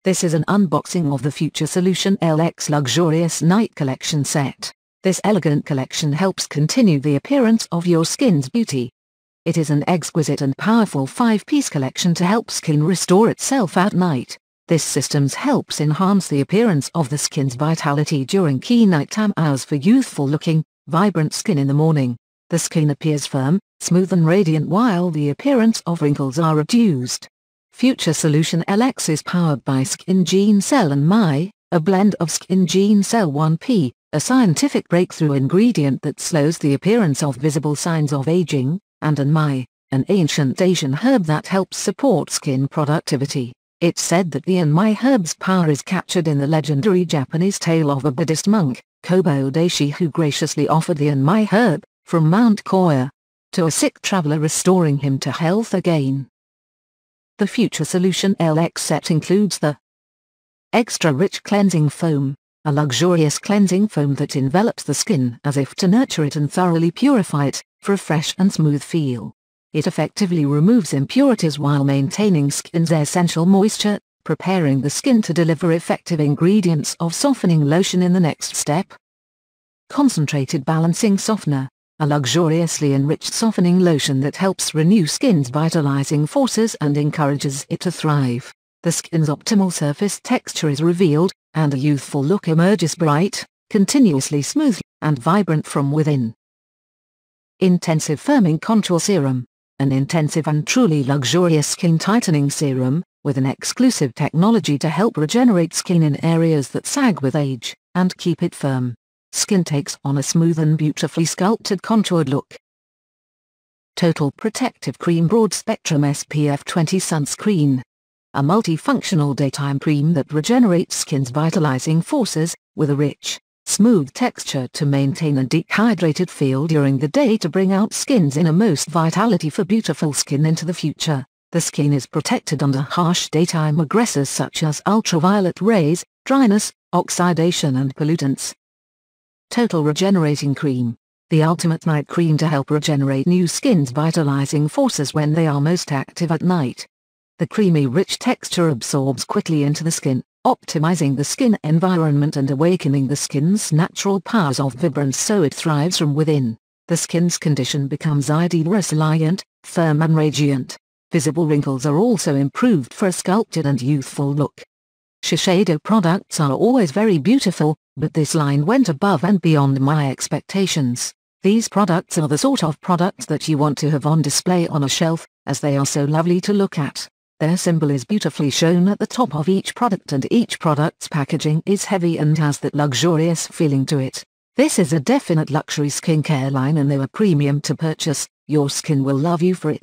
This is an unboxing of the Future Solution LX Luxurious Night Collection Set. This elegant collection helps continue the appearance of your skin's beauty. It is an exquisite and powerful 5-piece collection to help skin restore itself at night. This system helps enhance the appearance of the skin's vitality during key nighttime hours for youthful-looking, vibrant skin in the morning. The skin appears firm, smooth and radiant while the appearance of wrinkles are reduced. Future Solution LX is powered by Skin Gene Cell and My, a blend of Skin Gene Cell 1P, a scientific breakthrough ingredient that slows the appearance of visible signs of aging, and My, an ancient Asian herb that helps support skin productivity. It's said that the My herb's power is captured in the legendary Japanese tale of a Buddhist monk, Kobo Daishi, who graciously offered the My herb, from Mount Koya, to a sick traveler, restoring him to health again. The Future Solution LX set includes the Extra Rich Cleansing Foam, a luxurious cleansing foam that envelops the skin as if to nurture it and thoroughly purify it, for a fresh and smooth feel. It effectively removes impurities while maintaining skin's essential moisture, preparing the skin to deliver effective ingredients of softening lotion in the next step. Concentrated Balancing Softener, a luxuriously enriched softening lotion that helps renew skin's vitalizing forces and encourages it to thrive. The skin's optimal surface texture is revealed, and a youthful look emerges, bright, continuously smooth, and vibrant from within. Intensive Firming Contour Serum, an intensive and truly luxurious skin tightening serum, with an exclusive technology to help regenerate skin in areas that sag with age, and keep it firm. Skin takes on a smooth and beautifully sculpted contoured look. Total Protective Cream Broad Spectrum SPF 20 Sunscreen, a multifunctional daytime cream that regenerates skin's vitalizing forces, with a rich, smooth texture to maintain a dehydrated feel during the day to bring out skin's innermost vitality for beautiful skin into the future. The skin is protected under harsh daytime aggressors such as ultraviolet rays, dryness, oxidation and pollutants. Total Regenerating Cream, the ultimate night cream to help regenerate new skin's vitalizing forces when they are most active at night. The creamy rich texture absorbs quickly into the skin, optimizing the skin environment and awakening the skin's natural powers of vibrance so it thrives from within. The skin's condition becomes ideal, resilient, firm and radiant. Visible wrinkles are also improved for a sculpted and youthful look. Shiseido products are always very beautiful, but this line went above and beyond my expectations. These products are the sort of products that you want to have on display on a shelf, as they are so lovely to look at. Their symbol is beautifully shown at the top of each product, and each product's packaging is heavy and has that luxurious feeling to it. This is a definite luxury skincare line, and they were premium to purchase. Your skin will love you for it.